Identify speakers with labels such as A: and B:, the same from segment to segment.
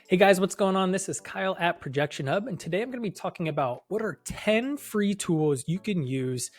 A: Hey guys, what's going on? This is Kyle at ProjectionHub, and today I'm going to be talking about what are 10 free tools you can use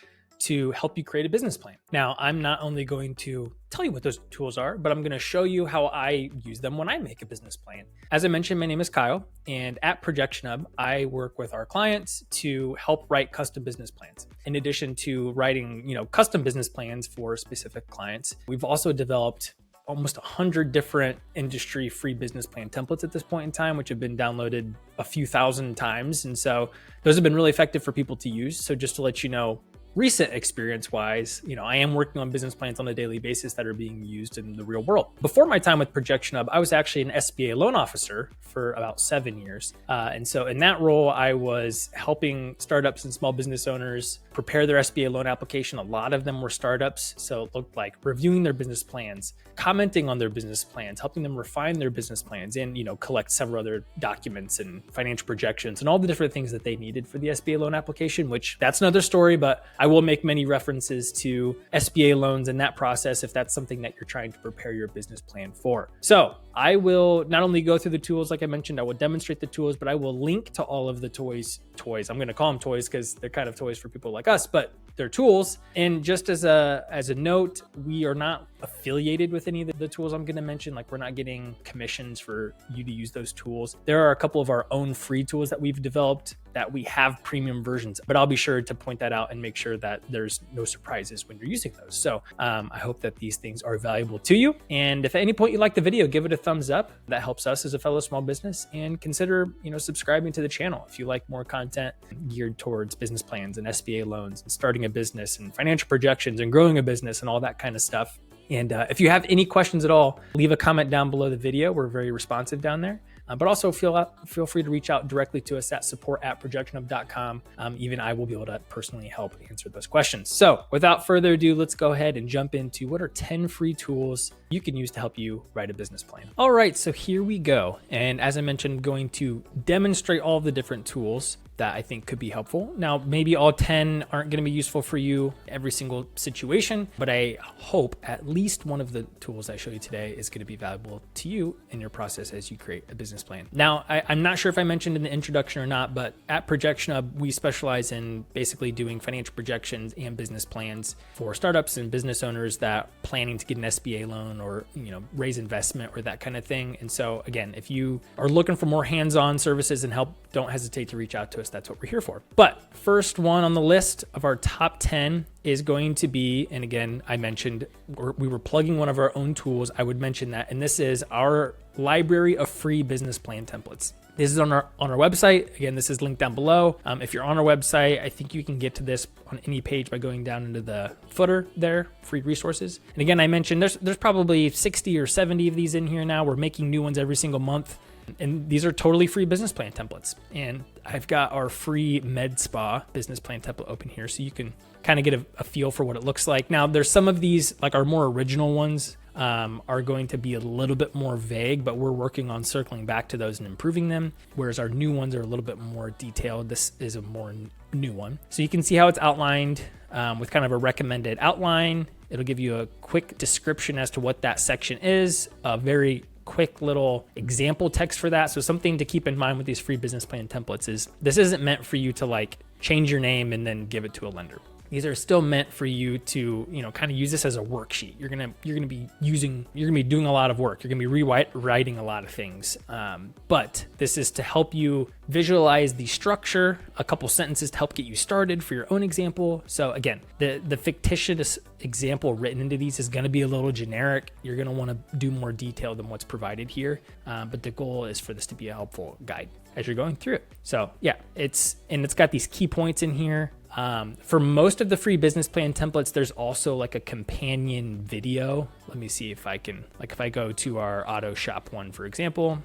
A: to help you create a business plan. Now, I'm not only going to tell you what those tools are, but I'm going to show you how I use them when I make a business plan. As I mentioned, my name is Kyle, and at ProjectionHub, I work with our clients to help write custom business plans. In addition to writing, custom business plans for specific clients, we've also developed almost 100 different industry free business plan templates at this point in time, which have been downloaded a few thousand times. And so those have been really effective for people to use. So just to let you know, recent experience wise, I am working on business plans on a daily basis that are being used in the real world. Before my time with ProjectionHub, I was actually an SBA loan officer for about 7 years. And so in that role, I was helping startups and small business owners prepare their SBA loan application. A lot of them were startups. So it looked like reviewing their business plans, commenting on their business plans, helping them refine their business plans, and collect several other documents and financial projections and all the different things that they needed for the SBA loan application, which that's another story, but I will make many references to SBA loans in that process if that's something that you're trying to prepare your business plan for. So I will not only go through the tools, like I mentioned, I will demonstrate the tools, but I will link to all of the toys. I'm going to call them toys because they're kind of toys for people like us, but they're tools. And just as a note, we are not affiliated with any of the tools I'm going to mention. Like, we're not getting commissions for you to use those tools. There are a couple of our own free tools that we've developed that we have premium versions, but I'll be sure to point that out and make sure that there's no surprises when you're using those. So I hope that these things are valuable to you. And if at any point you like the video, give it a thumbs up. That helps us as a fellow small business, and consider, subscribing to the channel if you like more content geared towards business plans and SBA loans and starting a business and financial projections and growing a business and all that kind of stuff. And if you have any questions at all, leave a comment down below the video. We're very responsive down there. But also feel free to reach out directly to us at support@projectionhub.com. Even I will be able to personally help answer those questions. So without further ado, let's go ahead and jump into what are 10 free tools you can use to help you write a business plan. All right, so here we go. And as I mentioned, I'm going to demonstrate all the different tools that I think could be helpful. Now, maybe all 10 aren't going to be useful for you every single situation, but I hope at least one of the tools I show you today is going to be valuable to you in your process as you create a business plan. Now, I'm not sure if I mentioned in the introduction or not, but at ProjectionHub, we specialize in basically doing financial projections and business plans for startups and business owners that are planning to get an SBA loan or, raise investment or that kind of thing. And so again, if you are looking for more hands-on services and help, don't hesitate to reach out to us. That's what we're here for. But first one on the list of our top 10 is going to be, and again, I mentioned we were plugging one of our own tools. I would mention that, and this is our library of free business plan templates. This is on our website. Again, this is linked down below. If you're on our website, I think you can get to this on any page by going down into the footer there, free resources. And again, I mentioned there's probably 60 or 70 of these in here now. We're making new ones every single month. And these are totally free business plan templates. And I've got our free med spa business plan template open here, so you can kind of get a feel for what it looks like. Now, there's some of these, like our more original ones, are going to be a little bit more vague, but we're working on circling back to those and improving them. Whereas our new ones are a little bit more detailed. This is a more new one. So you can see how it's outlined with kind of a recommended outline. It'll give you a quick description as to what that section is, a very quick little example text for that. So something to keep in mind with these free business plan templates is this isn't meant for you to change your name and then give it to a lender. These are still meant for you to, kind of use this as a worksheet. You're gonna be doing a lot of work. You're gonna be rewriting a lot of things. But this is to help you visualize the structure, a couple sentences to help get you started for your own example. So again, the fictitious example written into these is gonna be a little generic. You're gonna wanna do more detail than what's provided here. But the goal is for this to be a helpful guide as you're going through it. So yeah, it's got these key points in here. For most of the free business plan templates, there's also like a companion video. Let me see if I can, if I go to our auto shop one, for example,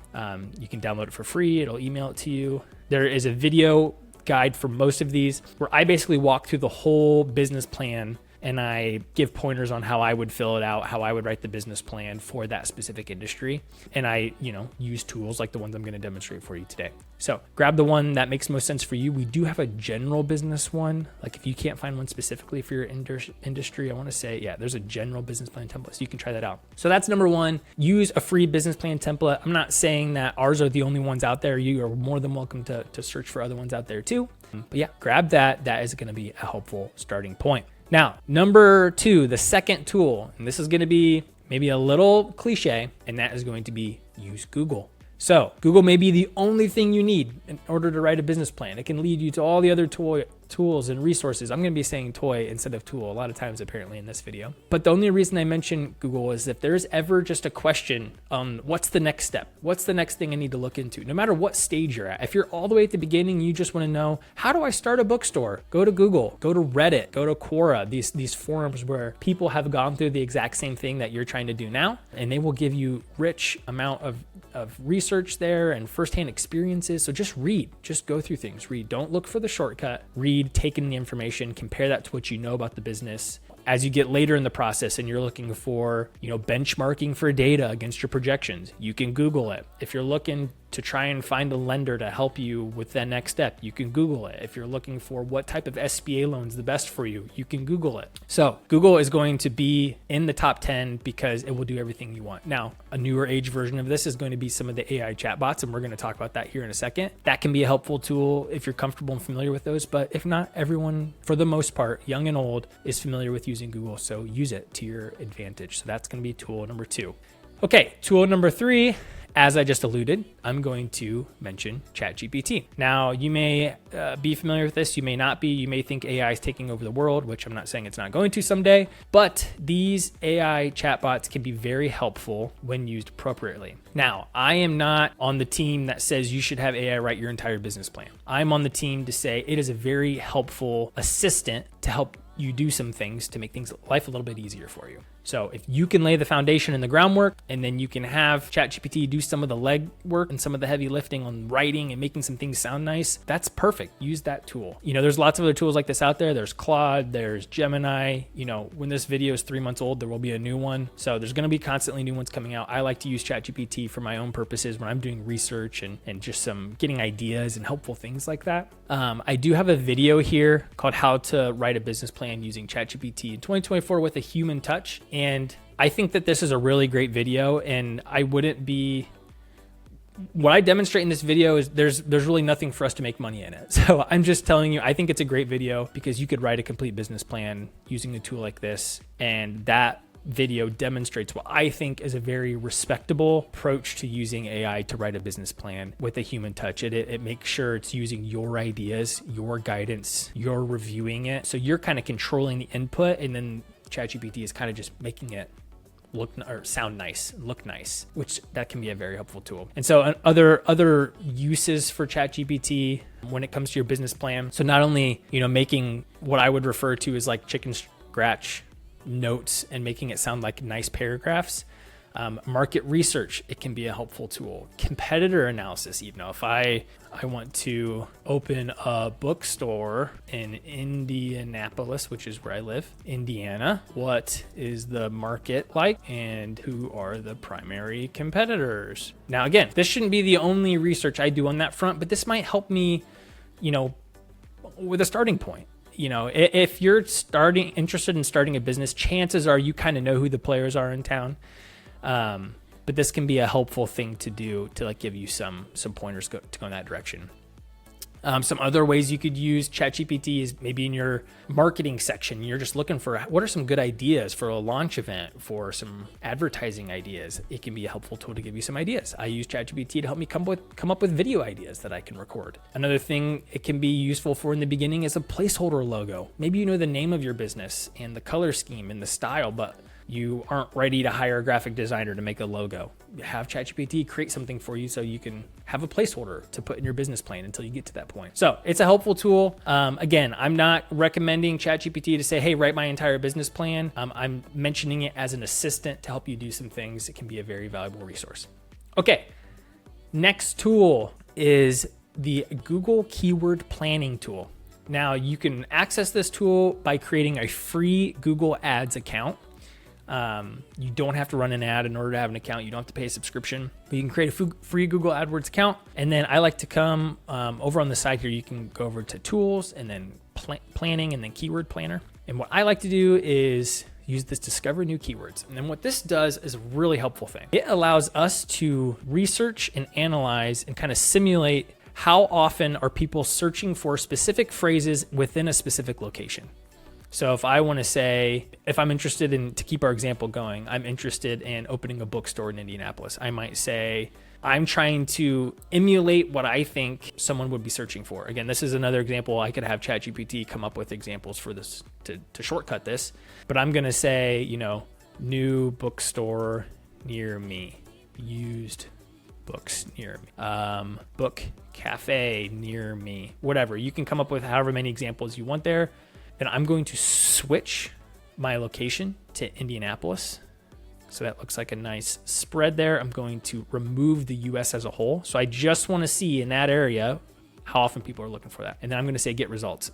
A: you can download it for free. It'll email it to you. There is a video guide for most of these where I basically walk through the whole business plan and I give pointers on how I would fill it out, how I would write the business plan for that specific industry. And I, use tools like the ones I'm going to demonstrate for you today. So grab the one that makes most sense for you. We do have a general business one. Like if you can't find one specifically for your industry, I want to say, there's a general business plan template. So you can try that out. So that's number one, use a free business plan template. I'm not saying that ours are the only ones out there. You are more than welcome to search for other ones out there too. But grab that. That is going to be a helpful starting point. Now, number two, the second tool, and this is going to be maybe a little cliche, and that is going to be use Google. So Google may be the only thing you need in order to write a business plan. It can lead you to all the other tools and resources. I'm going to be saying toy instead of tool a lot of times apparently in this video. But the only reason I mention Google is if there's ever just a question on what's the next step, what's the next thing I need to look into, no matter what stage you're at. If you're all the way at the beginning, you just want to know, how do I start a bookstore? Go to Google, go to Reddit, go to Quora, these forums where people have gone through the exact same thing that you're trying to do now, and they will give you rich amount of research there and firsthand experiences. So just read, just go through things, read. Don't look for the shortcut. Read, take in the information, compare that to what you know about the business. As you get later in the process and you're looking for, benchmarking for data against your projections, you can Google it. If you're looking to try and find a lender to help you with that next step, you can Google it. If you're looking for what type of SBA loan is the best for you, you can Google it. So Google is going to be in the top 10 because it will do everything you want. Now, a newer age version of this is going to be some of the AI chatbots, and we're going to talk about that here in a second. That can be a helpful tool if you're comfortable and familiar with those, but if not, everyone, for the most part, young and old, is familiar with using Google, so use it to your advantage. So that's going to be tool number two. Okay, tool number three, as I just alluded, I'm going to mention ChatGPT. Now, you may be familiar with this, you may not be. You may think AI is taking over the world, which I'm not saying it's not going to someday, but these AI chatbots can be very helpful when used appropriately. Now, I am not on the team that says you should have AI write your entire business plan. I'm on the team to say it is a very helpful assistant to help you do some things to make life a little bit easier for you. So if you can lay the foundation and the groundwork, and then you can have ChatGPT do some of the leg work and some of the heavy lifting on writing and making some things sound nice, that's perfect. Use that tool. There's lots of other tools like this out there. There's Claude, there's Gemini. When this video is 3 months old, there will be a new one. So there's going to be constantly new ones coming out. I like to use ChatGPT for my own purposes when I'm doing research and just some getting ideas and helpful things like that. I do have a video here called How to Write a Business Plan Using ChatGPT in 2024 with a Human Touch. And I think that this is a really great video, and what I demonstrate in this video is there's really nothing for us to make money in it. So I'm just telling you, I think it's a great video because you could write a complete business plan using a tool like this. And that video demonstrates what I think is a very respectable approach to using AI to write a business plan with a human touch. It makes sure it's using your ideas, your guidance, you're reviewing it. So you're kind of controlling the input, and then ChatGPT is kind of just making it look or sound nice, look nice, which that can be a very helpful tool. And so other uses for ChatGPT when it comes to your business plan. So not only, making what I would refer to as like chicken scratch notes and making it sound like nice paragraphs. Market research, it can be a helpful tool. Competitor analysis, if I want to open a bookstore in Indianapolis, which is where I live, Indiana, what is the market like and who are the primary competitors? Now, again, this shouldn't be the only research I do on that front, but this might help me, with a starting point. If you're interested in starting a business, chances are you kind of know who the players are in town. But this can be a helpful thing to do to give you some pointers to go in that direction. Some other ways you could use ChatGPT is maybe in your marketing section. You're just looking for what are some good ideas for a launch event, for some advertising ideas. It can be a helpful tool to give you some ideas. I use ChatGPT to help me come up with video ideas that I can record. Another thing it can be useful for in the beginning is a placeholder logo. Maybe you know the name of your business and the color scheme and the style, but you aren't ready to hire a graphic designer to make a logo. Have ChatGPT create something for you so you can have a placeholder to put in your business plan until you get to that point. So it's a helpful tool. Again, I'm not recommending ChatGPT to say, hey, write my entire business plan. I'm mentioning it as an assistant to help you do some things. It can be a very valuable resource. Okay, next tool is the Google Keyword Planning tool. Now you can access this tool by creating a free Google Ads account. You don't have to run an ad in order to have an account. You don't have to pay a subscription, but you can create a free Google AdWords account. And then I like to come over on the side here. You can go over to tools and then planning and then keyword planner. And what I like to do is use this discover new keywords. And then what this does is a really helpful thing. It allows us to research and analyze and kind of simulate how often are people searching for specific phrases within a specific location. So if I want to say, if I'm interested in, to keep our example going, I'm interested in opening a bookstore in Indianapolis. I might say, I'm trying to emulate what I think someone would be searching for. Again, this is another example. I could have ChatGPT come up with examples for this to shortcut this, but I'm going to say, you know, new bookstore near me, used books near me, book cafe near me, whatever. You can come up with however many examples you want there. And I'm going to switch my location to Indianapolis. So that looks like a nice spread there. I'm going to remove the US as a whole. So I just want to see in that area how often people are looking for that. And then I'm going to say get results.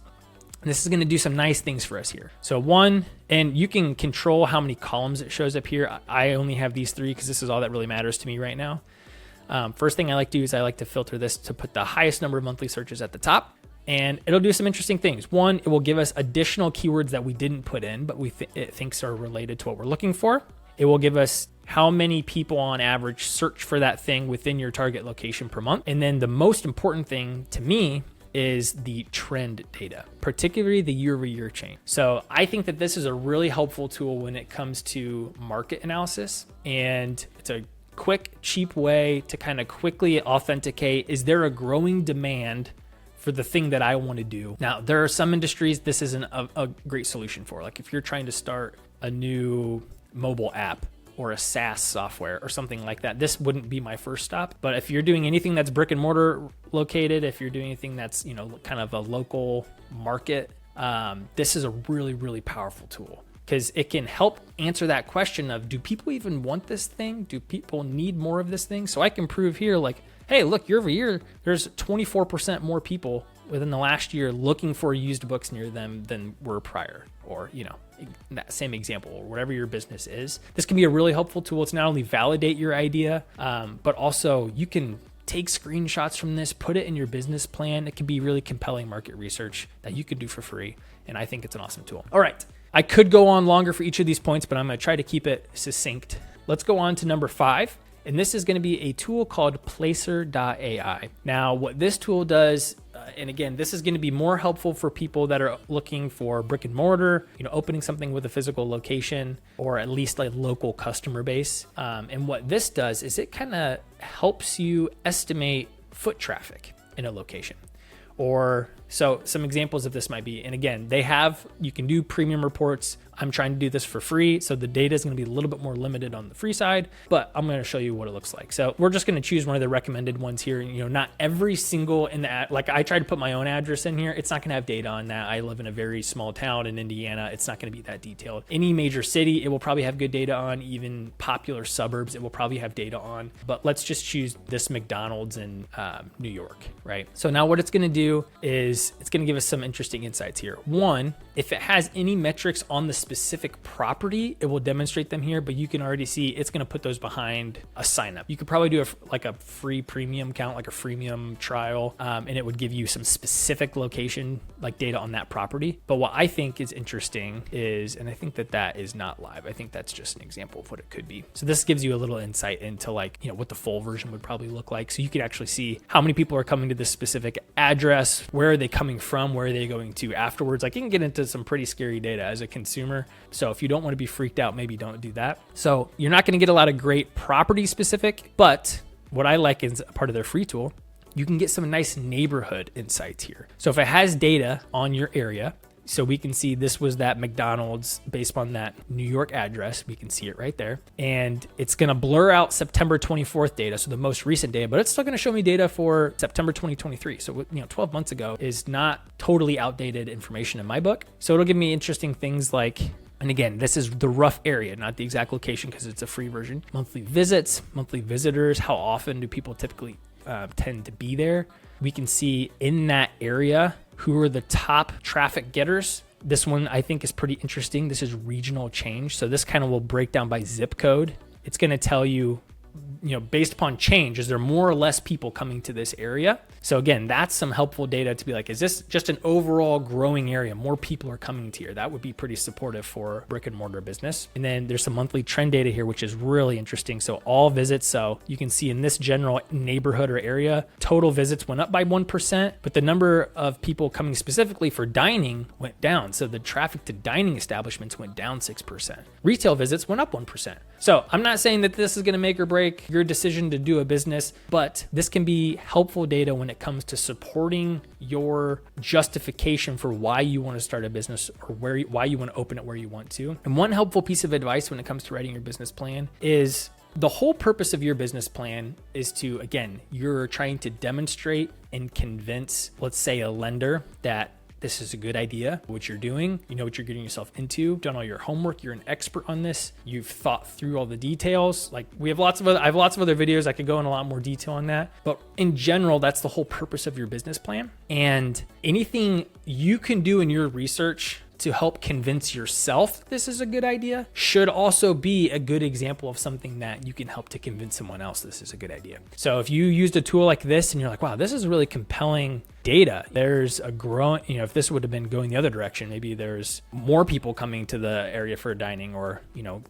A: And this is going to do some nice things for us here. So one, and you can control how many columns it shows up here. I only have these 3 because this is all that really matters to me right now. First thing I like to do is I like to filter this to put the highest number of monthly searches at the top. And it'll do some interesting things. One, it will give us additional keywords that we didn't put in, but it thinks are related to what we're looking for. It will give us how many people on average search for that thing within your target location per month. And then the most important thing to me is the trend data, particularly the year-over-year change. So I think that this is a really helpful tool when it comes to market analysis. And it's a quick, cheap way to kind of quickly authenticate, is there a growing demand for the thing that I want to do? Now, there are some industries this isn't a great solution for. Like if you're trying to start a new mobile app or a SaaS software or something like that, this wouldn't be my first stop. But if you're doing anything that's brick and mortar located, if you're doing anything that's, you know, kind of a local market, this is a really, really powerful tool because it can help answer that question of, do people even want this thing? Do people need more of this thing? So I can prove here, like, hey, look, year over year, there's 24% more people within the last year looking for used books near them than were prior, or, you know, that same example, or whatever your business is. This can be a really helpful tool to not only validate your idea, but also you can take screenshots from this, put it in your business plan. It can be really compelling market research that you could do for free. And I think it's an awesome tool. All right. I could go on longer for each of these points, but I'm going to try to keep it succinct. Let's go on to number 5. And this is going to be a tool called Placer.ai. Now, what this tool does, and again, this is going to be more helpful for people that are looking for brick and mortar, you know, opening something with a physical location or at least a local customer base. And what this does is it kind of helps you estimate foot traffic in a location. Or so some examples of this might be, and again, you can do premium reports. I'm trying to do this for free, so the data is going to be a little bit more limited on the free side, but I'm going to show you what it looks like. So we're just going to choose one of the recommended ones here. You know, not every single in the like I tried to put my own address in here. It's not going to have data on that. I live in a very small town in Indiana. It's not going to be that detailed. Any major city, it will probably have good data on. Even popular suburbs, it will probably have data on. But let's just choose this McDonald's in New York, right? So now what it's going to do is it's going to give us some interesting insights here. One, if it has any metrics on the specific property, it will demonstrate them here, but you can already see it's going to put those behind a sign up. You could probably do a free premium account, like a freemium trial, and it would give you some specific location, like data on that property. But what I think is interesting is, and I think that is not live. I think that's just an example of what it could be. So this gives you a little insight into what the full version would probably look like. So you could actually see how many people are coming to this specific address, where are they coming from, where are they going to afterwards. Like you can get into some pretty scary data as a consumer. So if you don't want to be freaked out, maybe don't do that. So you're not going to get a lot of great property specific, but what I like is a part of their free tool, you can get some nice neighborhood insights here. So if it has data on your area, so we can see this was that McDonald's based on that New York address. We can see it right there. And it's going to blur out September 24th data, so the most recent data, but it's still going to show me data for September 2023. So, 12 months ago is not totally outdated information in my book. So it'll give me interesting things like, and again, this is the rough area, not the exact location because it's a free version. Monthly visits, monthly visitors, how often do people typically tend to be there? We can see in that area, who are the top traffic getters. This one I think is pretty interesting. This is regional change. So this kind of will break down by zip code. It's going to tell you, based upon change, is there more or less people coming to this area? So again, that's some helpful data to be like, is this just an overall growing area? More people are coming to here. That would be pretty supportive for brick and mortar business. And then there's some monthly trend data here, which is really interesting. So all visits, so you can see in this general neighborhood or area, total visits went up by 1%, but the number of people coming specifically for dining went down. So the traffic to dining establishments went down 6%. Retail visits went up 1%. So I'm not saying that this is going to make or break your decision to do a business, but this can be helpful data when it comes to supporting your justification for why you want to start a business or why you want to open it where you want to. And one helpful piece of advice when it comes to writing your business plan is the whole purpose of your business plan is to, again, you're trying to demonstrate and convince, let's say, a lender that this is a good idea, what you're doing, you know what you're getting yourself into, done all your homework, you're an expert on this, you've thought through all the details. Like I have lots of other videos, I could go in a lot more detail on that. But in general, that's the whole purpose of your business plan. And anything you can do in your research to help convince yourself this is a good idea should also be a good example of something that you can help to convince someone else this is a good idea. So if you used a tool like this and you're like, wow, this is really compelling data, there's a growing, if this would have been going the other direction, maybe there's more people coming to the area for dining, or,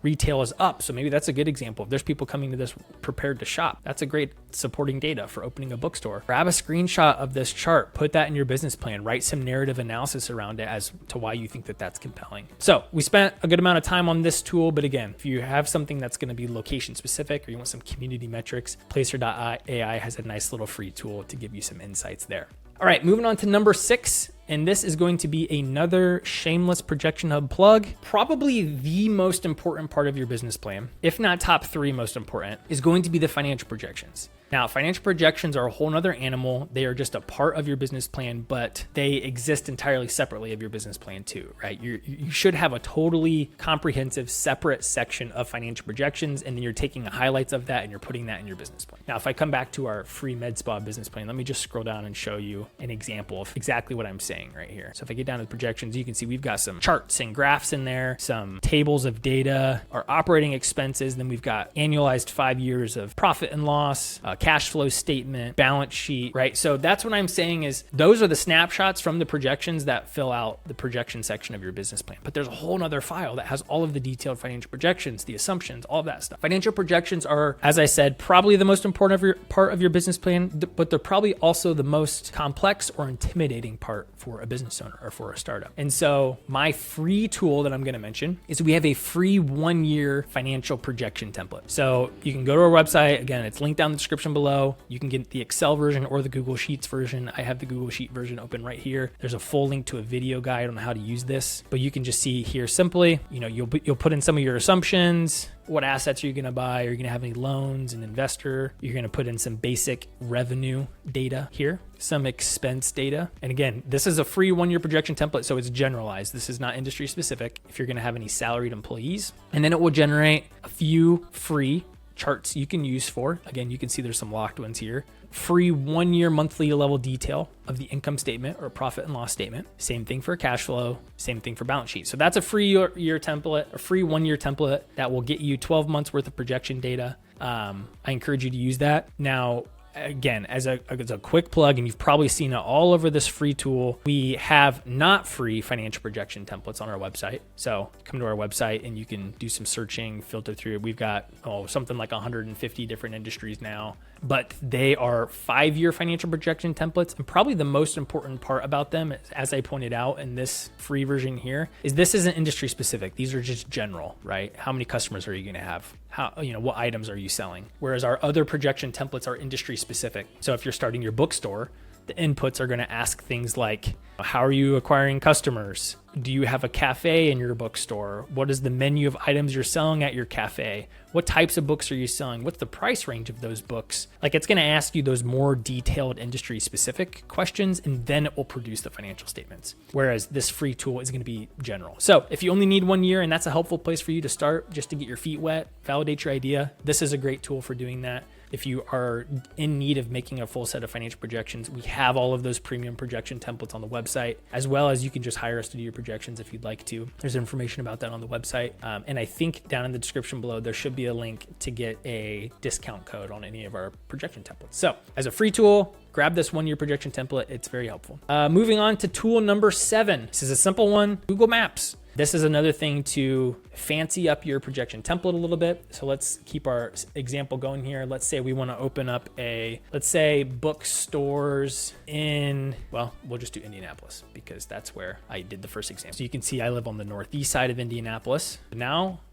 A: retail is up. So maybe that's a good example. If there's people coming to this prepared to shop, that's a great supporting data for opening a bookstore. Grab a screenshot of this chart, put that in your business plan, write some narrative analysis around it as to why you think that that's compelling. So we spent a good amount of time on this tool, but again, if you have something that's going to be location specific or you want some community metrics, Placer.ai has a nice little free tool to give you some insights there. All right, moving on to number 6, and this is going to be another shameless ProjectionHub plug. Probably the most important part of your business plan, if not top 3 most important, is going to be the financial projections. Now, financial projections are a whole nother animal. They are just a part of your business plan, but they exist entirely separately of your business plan too, right? You should have a totally comprehensive separate section of financial projections, and then you're taking the highlights of that and you're putting that in your business plan. Now, if I come back to our free med spa business plan, let me just scroll down and show you an example of exactly what I'm saying right here. So if I get down to the projections, you can see we've got some charts and graphs in there, some tables of data, our operating expenses, then we've got annualized 5 years of profit and loss, cash flow statement, balance sheet, right? So that's what I'm saying is those are the snapshots from the projections that fill out the projection section of your business plan. But there's a whole nother file that has all of the detailed financial projections, the assumptions, all of that stuff. Financial projections are, as I said, probably the most important part of your business plan, but they're probably also the most complex or intimidating part for a business owner or for a startup. And so my free tool that I'm going to mention is we have a free 1-year financial projection template. So you can go to our website. Again, it's linked down in the description below. You can get the Excel version or the Google Sheets version. I have the Google Sheet version open right here. There's a full link to a video guide on how to use this, but you can just see here simply, you'll put in some of your assumptions. What assets are you going to buy? Are you going to have any loans, an investor? You're going to put in some basic revenue data here, some expense data. And again, this is a free 1-year projection template, so it's generalized. This is not industry specific if you're going to have any salaried employees. And then it will generate a few free charts you can use for, again, you can see there's some locked ones here, free 1-year monthly level detail of the income statement or profit and loss statement. Same thing for cash flow, same thing for balance sheet. So that's a free year template, a free 1-year template that will get you 12 months worth of projection data. I encourage you to use that. Now, again, as a quick plug, and you've probably seen it all over this free tool, we have not free financial projection templates on our website. So come to our website and you can do some searching, filter through it. We've got something like 150 different industries now, but they are 5-year financial projection templates. And probably the most important part about them, as I pointed out in this free version here, is this isn't industry specific. These are just general, right? How many customers are you going to have? What items are you selling? Whereas our other projection templates are industry specific. So if you're starting your bookstore, the inputs are going to ask things like, how are you acquiring customers? Do you have a cafe in your bookstore? What is the menu of items you're selling at your cafe? What types of books are you selling? What's the price range of those books? Like, it's going to ask you those more detailed industry specific questions, and then it will produce the financial statements. Whereas this free tool is going to be general. So if you only need 1 year and that's a helpful place for you to start just to get your feet wet, validate your idea, this is a great tool for doing that. If you are in need of making a full set of financial projections, we have all of those premium projection templates on the website, as well as you can just hire us to do your projections if you'd like to. There's information about that on the website. And I think down in the description below, there should be a link to get a discount code on any of our projection templates. So as a free tool, grab this 1-year projection template. It's very helpful. Moving on to tool number 7. This is a simple one, Google Maps. This is another thing to fancy up your projection template a little bit. So let's keep our example going here. Let's say we want to open up let's say bookstores in, well, we'll just do Indianapolis because that's where I did the first example. So you can see I live on the northeast side of Indianapolis.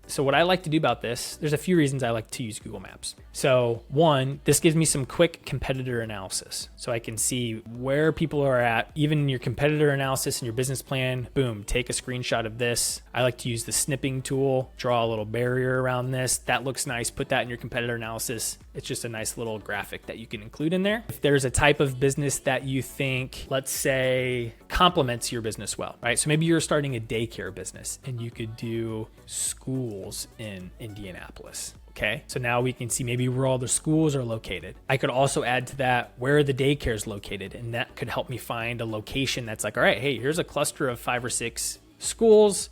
A: So what I like to do about this, there's a few reasons I like to use Google Maps. So one, this gives me some quick competitor analysis. So I can see where people are at, even in your competitor analysis and your business plan, boom, take a screenshot of this. I like to use the snipping tool, draw a little barrier around this. That looks nice. Put that in your competitor analysis. It's just a nice little graphic that you can include in there. If there's a type of business that you think, let's say, complements your business well, right? So maybe you're starting a daycare business and you could do schools in Indianapolis. Okay, so now we can see maybe where all the schools are located. I could also add to that where are the daycares located, and that could help me find a location that's like, all right, hey, here's a cluster of 5 or 6 schools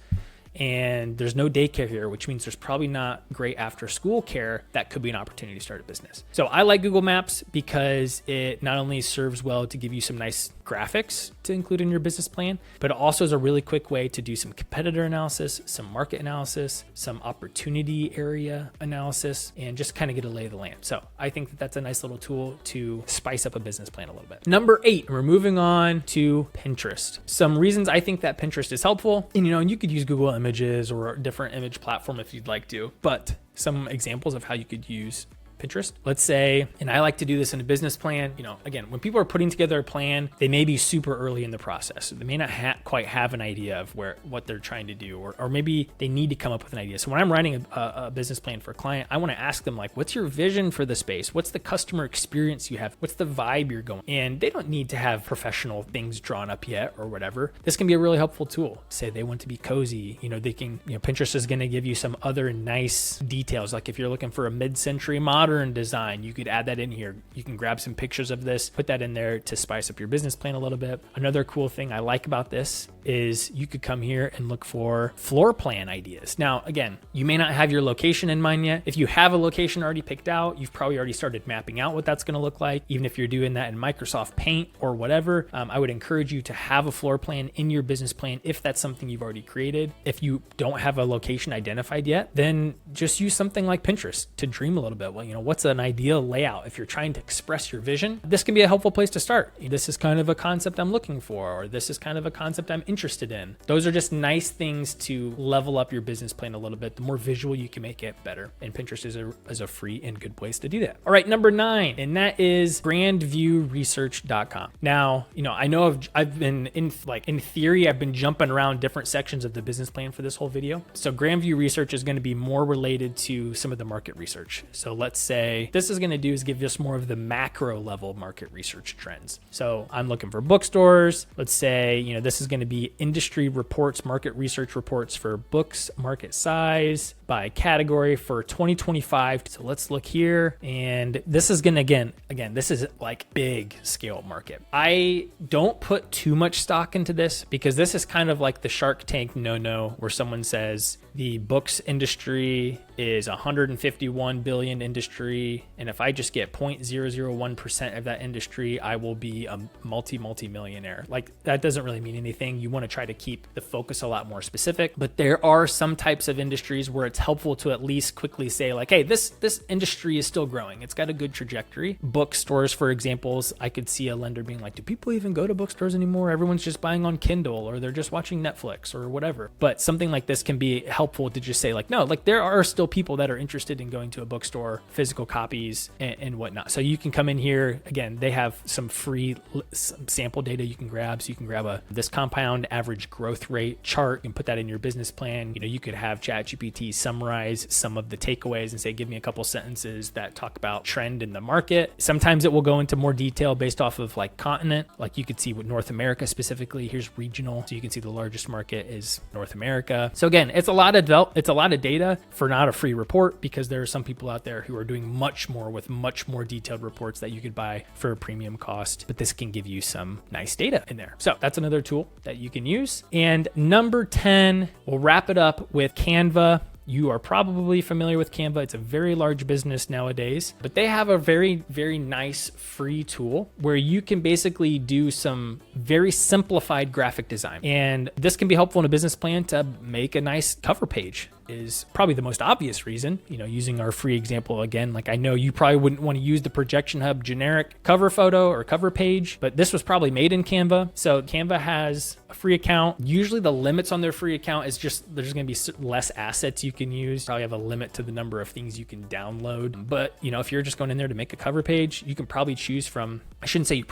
A: and there's no daycare here, which means there's probably not great after school care. That could be an opportunity to start a business. So I like Google Maps because it not only serves well to give you some nice graphics to include in your business plan, but it also is a really quick way to do some competitor analysis, some market analysis, some opportunity area analysis, and just kind of get a lay of the land. So I think that that's a nice little tool to spice up a business plan a little bit. Number 8, we're moving on to Pinterest. Some reasons I think that Pinterest is helpful, and you could use Google Images or a different image platform if you'd like to, but some examples of how you could use Pinterest. Let's say, and I like to do this in a business plan, again, when people are putting together a plan, they may be super early in the process. They may not quite have an idea of what they're trying to do, or maybe they need to come up with an idea. So when I'm writing a business plan for a client, I want to ask them, like, what's your vision for the space? What's the customer experience you have? What's the vibe you're going? And they don't need to have professional things drawn up yet or whatever. This can be a really helpful tool. Say they want to be cozy, they can, Pinterest is going to give you some other nice details. Like if you're looking for a mid-century modern design, you could add that in here. You can grab some pictures of this, put that in there to spice up your business plan a little bit. Another cool thing I like about this is you could come here and look for floor plan ideas. Now, again, you may not have your location in mind yet. If you have a location already picked out, you've probably already started mapping out what that's going to look like. Even if you're doing that in Microsoft Paint or whatever, I would encourage you to have a floor plan in your business plan if that's something you've already created. If you don't have a location identified yet, then just use something like Pinterest to dream a little bit. Well, what's an ideal layout? If you're trying to express your vision, this can be a helpful place to start. This is kind of a concept I'm looking for, or this is kind of a concept I'm interested in. Those are just nice things to level up your business plan a little bit. The more visual you can make it, better. And Pinterest is a free and good place to do that. All right, number 9, and that is grandviewresearch.com. Now, I know I've been in theory, I've been jumping around different sections of the business plan for this whole video. So Grandview Research is going to be more related to some of the market research. So let's say this is going to do is give us more of the macro level market research trends. So I'm looking for bookstores. Let's say, this is going to be industry reports, market research reports for books, market size by category for 2025. So let's look here. And this is going to, again, this is like big scale market. I don't put too much stock into this because this is kind of like the Shark Tank no-no where someone says the books industry is 151 billion industry. And if I just get 0.001% of that industry, I will be a multi-millionaire. Like that doesn't really mean anything. You want to try to keep the focus a lot more specific, but there are some types of industries where it's helpful to at least quickly say like, hey, this industry is still growing. It's got a good trajectory. Bookstores, for examples, I could see a lender being like, do people even go to bookstores anymore? Everyone's just buying on Kindle or they're just watching Netflix or whatever. But something like this can be helpful to just say like, no, like there are still people that are interested in going to a bookstore, physical copies and whatnot. So you can come in here. Again, they have some free sample data you can grab. So you can grab this compound average growth rate chart and put that in your business plan. You could have ChatGPT summarize some of the takeaways and say, give me a couple sentences that talk about trend in the market. Sometimes it will go into more detail based off of like continent. Like you could see with North America specifically, here's regional. So you can see the largest market is North America. So again, it's a lot of data for not a free report, because there are some people out there who are doing much more with much more detailed reports that you could buy for a premium cost, but this can give you some nice data in there. So that's another tool that you can use. And number 10, we'll wrap it up with Canva. You are probably familiar with Canva. It's a very large business nowadays, but they have a very, very nice free tool where you can basically do some very simplified graphic design. And this can be helpful in a business plan to make a nice cover page. Is probably the most obvious reason, using our free example again. Like I know you probably wouldn't want to use the ProjectionHub generic cover photo or cover page, but this was probably made in Canva. So Canva has a free account. Usually the limits on their free account is just, there's going to be less assets you can use. Probably have a limit to the number of things you can download. But if you're just going in there to make a cover page, you can probably choose from, I shouldn't say you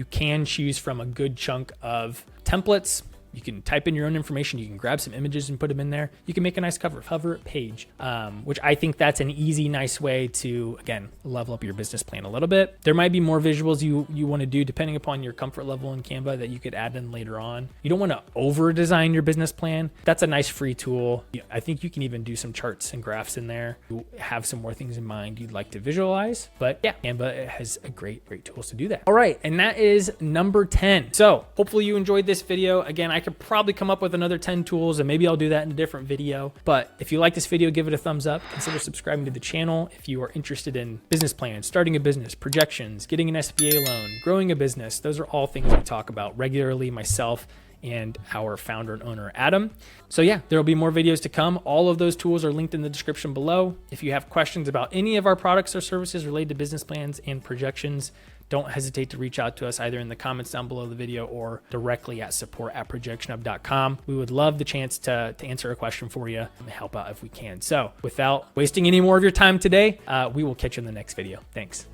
A: can choose from a good chunk of templates. You can type in your own information. You can grab some images and put them in there. You can make a nice cover page, which I think that's an easy, nice way to, again, level up your business plan a little bit. There might be more visuals you want to do depending upon your comfort level in Canva that you could add in later on. You don't want to over design your business plan. That's a nice free tool. I think you can even do some charts and graphs in there. You have some more things in mind you'd like to visualize, but yeah, Canva has a great tools to do that. All right. And that is number 10. So hopefully you enjoyed this video. Again, I could probably come up with another 10 tools, and maybe I'll do that in a different video. But if you like this video, give it a thumbs up. Consider subscribing to the channel if you are interested in business plans, starting a business, projections, getting an SBA loan, growing a business. Those are all things we talk about regularly, myself and our founder and owner, Adam. So yeah, there'll be more videos to come. All of those tools are linked in the description below. If you have questions about any of our products or services related to business plans and projections, don't hesitate to reach out to us either in the comments down below the video or directly at support@projectionhub.com. We would love the chance to answer a question for you and help out if we can. So without wasting any more of your time today, we will catch you in the next video. Thanks.